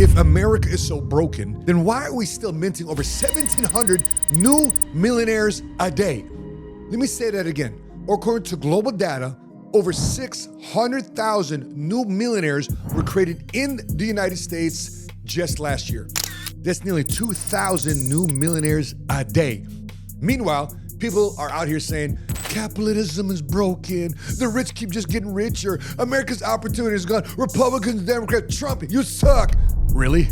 If America is so broken, then why are we still minting over 1,700 new millionaires a day? Let me say that again. According to global data, over 600,000 new millionaires were created in the United States just last year. That's nearly 2,000 new millionaires a day. Meanwhile, people are out here saying, capitalism is broken, the rich keep just getting richer, America's opportunity is gone, Republicans, Democrats, Trump, you suck. Really?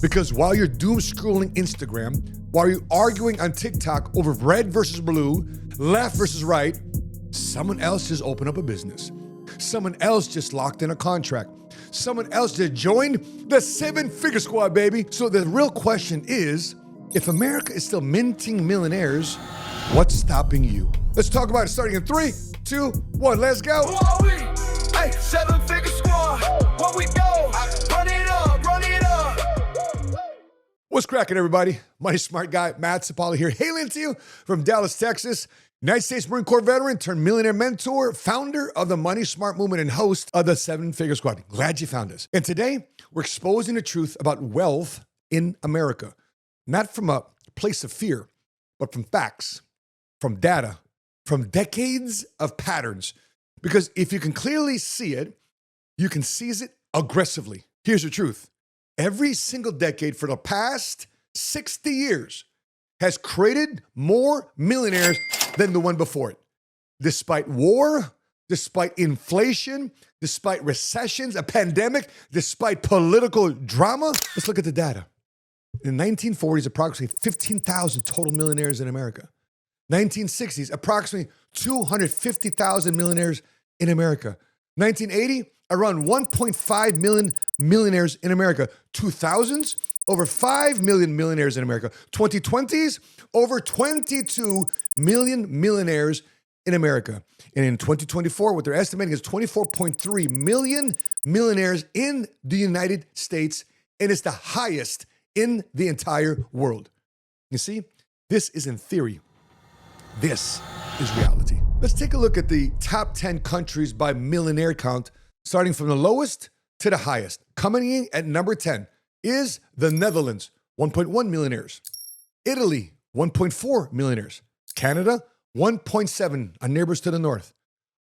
Because while you're doom scrolling Instagram, while you're arguing on TikTok over red versus blue, left versus right, someone else just opened up a business. Someone else just locked in a contract. Someone else just joined the 7-figure squad, baby. So the real question is, if America is still minting millionaires, what's stopping you? Let's talk about it starting in 3, 2, 1, let's go. Who are we? Hey, 7-figure squad. Where we go? Run it up, run it up. What's cracking, everybody? Money Smart Guy, Matt Sapala here, hailing to you from Dallas, Texas. United States Marine Corps veteran turned millionaire mentor, founder of the Money Smart movement, and host of the 7-figure squad. Glad you found us. And today, we're exposing the truth about wealth in America. Not from a place of fear, but from facts, from data, from decades of patterns. Because if you can clearly see it, you can seize it aggressively. Here's the truth. Every single decade for the past 60 years has created more millionaires than the one before it. Despite war, despite inflation, despite recessions, a pandemic, despite political drama. Let's look at the data. In the 1940s, approximately 15,000 total millionaires in America. 1960s, approximately 250,000 millionaires in America. 1980, around 1.5 million millionaires in America. 2000s, over 5 million millionaires in America. 2020s, over 22 million millionaires in America. And in 2024, what they're estimating is 24.3 million millionaires in the United States, and it's the highest in the entire world. You see, this is in theory. This is reality. Let's take a look at the top 10 countries by millionaire count, starting from the lowest to the highest. Coming in at number 10 is the Netherlands, 1.1 millionaires. Italy, 1.4 millionaires. Canada, 1.7, our neighbors to the north.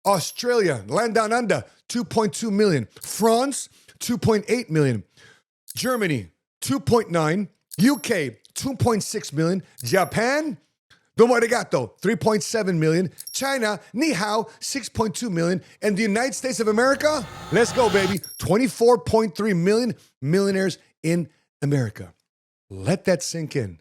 Australia, land down under, 2.2 million. France, 2.8 million. Germany, 2.9. UK, 2.6 million. Japan, domo arigato, 3.7 million. China, ni hao, 6.2 million. And the United States of America, let's go, baby, 24.3 million millionaires in America. Let that sink in.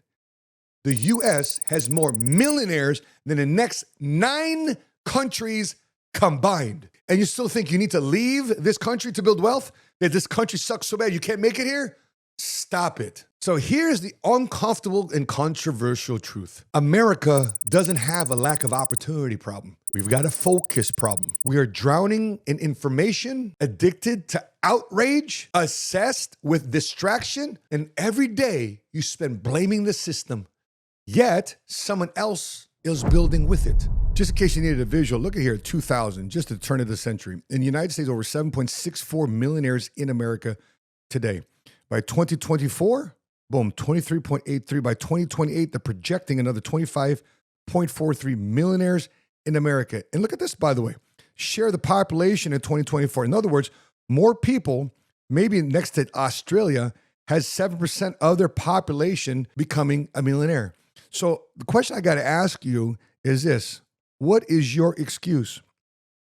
The U.S. has more millionaires than the next 9 countries combined. And you still think you need to leave this country to build wealth? That this country sucks so bad you can't make it here? Stop it. So here's the uncomfortable and controversial truth. America doesn't have a lack of opportunity problem. We've got a focus problem. We are drowning in information, addicted to outrage, obsessed with distraction, and every day you spend blaming the system. Yet someone else is building with it. Just in case you needed a visual, look at here, 2000, just at the turn of the century. In the United States, over 7.64 millionaires in America today. By 2024, boom, 23.83. By 2028, they're projecting another 25.43 millionaires in America. And look at this, by the way. Share the population in 2024. In other words, more people, maybe next to Australia, has 7% of their population becoming a millionaire. So the question I got to ask you is this. What is your excuse?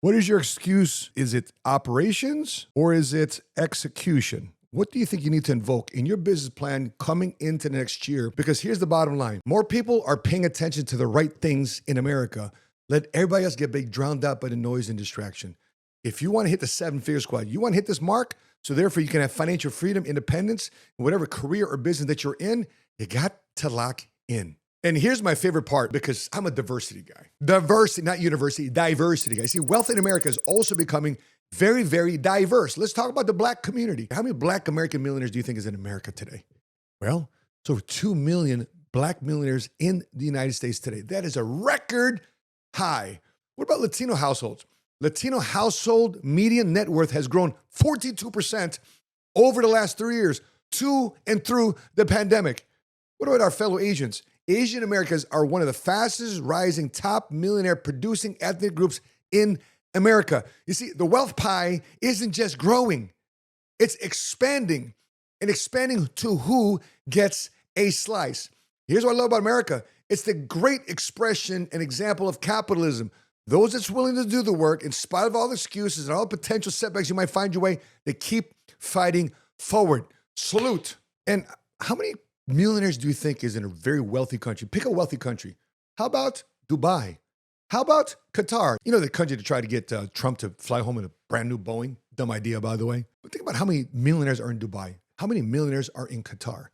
What is your excuse? Is it operations or is it execution? What do you think you need to invoke in your business plan coming into next year? Because here's the bottom line. More people are paying attention to the right things in America. Let everybody else get drowned out by the noise and distraction. If you want to hit the 7-figure squad, you want to hit this mark, so therefore you can have financial freedom, independence, whatever career or business that you're in, you got to lock in. And here's my favorite part, because I'm a diversity guy. Diversity, not university, diversity guy. See, wealth in America is also becoming very, very diverse. Let's talk about the Black community. How many Black American millionaires do you think is in America today? Well, it's over 2 million Black millionaires in the United States today. That is a record high. What about Latino households? Latino household median net worth has grown 42% over the last 3 years to and through the pandemic. What about our fellow Asians? Asian Americans are one of the fastest rising top millionaire producing ethnic groups in America. You see, the wealth pie isn't just growing, it's expanding, and expanding to who gets a slice. Here's what I love about America. It's the great expression and example of capitalism. Those that's willing to do the work, in spite of all the excuses and all the potential setbacks you might find your way, they keep fighting forward. Salute. And how many millionaires do you think is in a very wealthy country? Pick a wealthy country. How about Dubai? How about Qatar? You know, the country to try to get Trump to fly home in a brand new Boeing. Dumb idea, by the way. But think about how many millionaires are in Dubai. How many millionaires are in Qatar?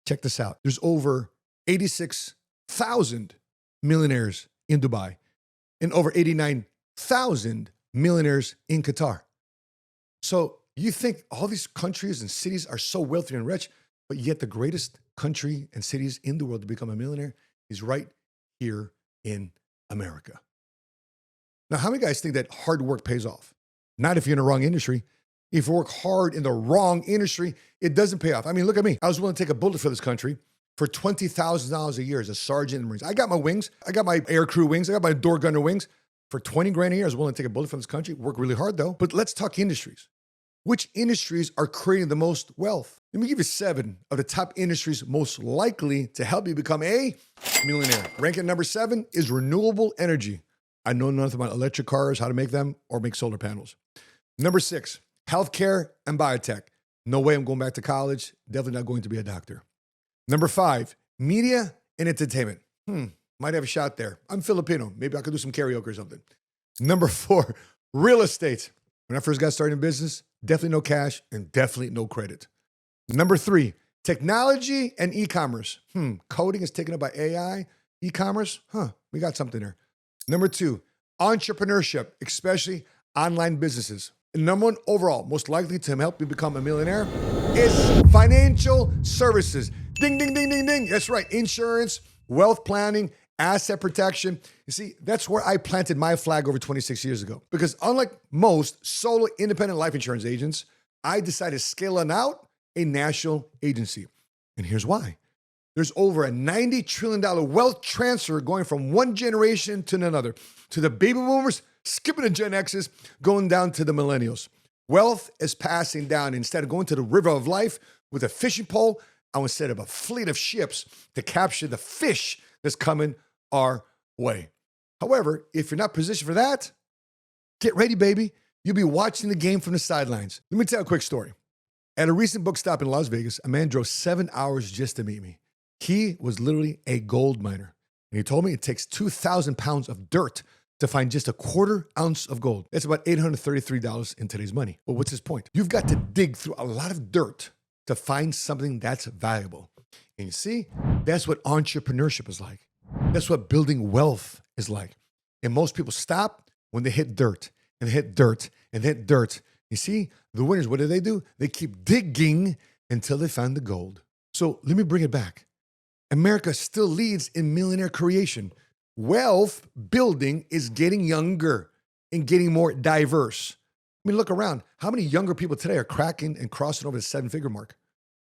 Check this out. There's over 86,000 millionaires in Dubai and over 89,000 millionaires in Qatar. So you think all these countries and cities are so wealthy and rich, but yet the greatest country and cities in the world to become a millionaire is right here in America. Now, how many guys think that hard work pays off? Not if you're in the wrong industry. If you work hard in the wrong industry, it doesn't pay off. I mean, look at me. I was willing to take a bullet for this country for $20,000 a year as a sergeant in the Marines. I got my wings. I got my air crew wings. I got my door gunner wings. For 20 grand a year, I was willing to take a bullet for this country, work really hard though. But let's talk industries. Which industries are creating the most wealth? Let me give you 7 of the top industries most likely to help you become a millionaire. Ranking number 7 is renewable energy. I know nothing about electric cars, how to make them, or make solar panels. Number 6, healthcare and biotech. No way I'm going back to college. Definitely not going to be a doctor. Number 5, media and entertainment. Might have a shot there. I'm Filipino. Maybe I could do some karaoke or something. Number 4, real estate. When I first got started in business, definitely no cash and definitely no credit. Number 3, technology and e-commerce. Coding is taken up by AI. E-commerce, we got something there. Number 2, entrepreneurship, especially online businesses. And number 1 overall, most likely to help you become a millionaire is financial services. Ding, ding, ding, ding, ding. That's right. Insurance, wealth planning, asset protection. You see, that's where I planted my flag over 26 years ago. Because unlike most solo independent life insurance agents, I decided to scale on out a national agency. And here's why. There's over a $90 trillion wealth transfer going from one generation to another, to the baby boomers, skipping the Gen X's, going down to the millennials. Wealth is passing down. Instead of going to the river of life with a fishing pole, I want to set up a fleet of ships to capture the fish that's coming our way. However, if you're not positioned for that, get ready, baby. You'll be watching the game from the sidelines. Let me tell a quick story. At a recent book stop in Las Vegas, a man drove 7 hours just to meet me. He was literally a gold miner. And he told me it takes 2,000 pounds of dirt to find just a quarter ounce of gold. That's about $833 in today's money. Well, what's his point? You've got to dig through a lot of dirt to find something that's valuable. And you see, that's what entrepreneurship is like. That's what building wealth is like. And most people stop when they hit dirt and hit dirt and hit dirt. You see, the winners, what do? They keep digging until they find the gold. So let me bring it back. America still leads in millionaire creation. Wealth building is getting younger and getting more diverse. I mean, look around. How many younger people today are cracking and crossing over the 7-figure mark?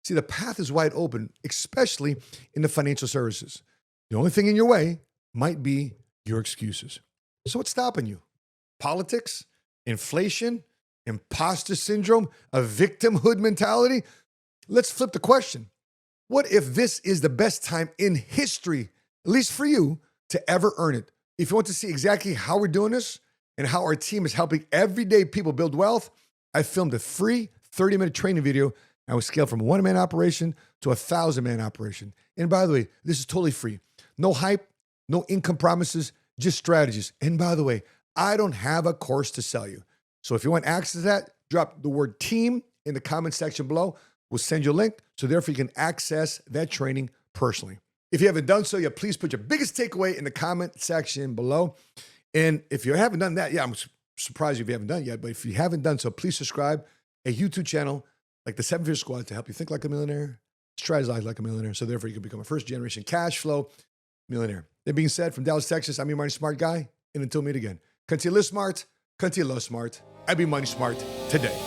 See, the path is wide open, especially in the financial services. The only thing in your way might be your excuses. So what's stopping you? Politics, inflation, imposter syndrome, a victimhood mentality? Let's flip the question. What if this is the best time in history, at least for you, to ever earn it? If you want to see exactly how we're doing this and how our team is helping everyday people build wealth, I filmed a free 30-minute training video. I will scale from a 1-man operation to a 1,000-man operation. And by the way, this is totally free. No hype, no income promises, just strategies. And by the way, I don't have a course to sell you. So if you want access to that, drop the word team in the comment section below. We'll send you a link, so therefore you can access that training personally. If you haven't done so yet, please put your biggest takeaway in the comment section below. And if you haven't done that, I'm surprised if you haven't done it yet, but if you haven't done so, please subscribe a YouTube channel like the 7-Figure Squad to help you think like a millionaire, strategize like a millionaire, so therefore you can become a first-generation cash flow millionaire. That being said, from Dallas, Texas, I'm your money smart guy, and until we meet again, continue to live smart, continue to love smart, and be money smart today.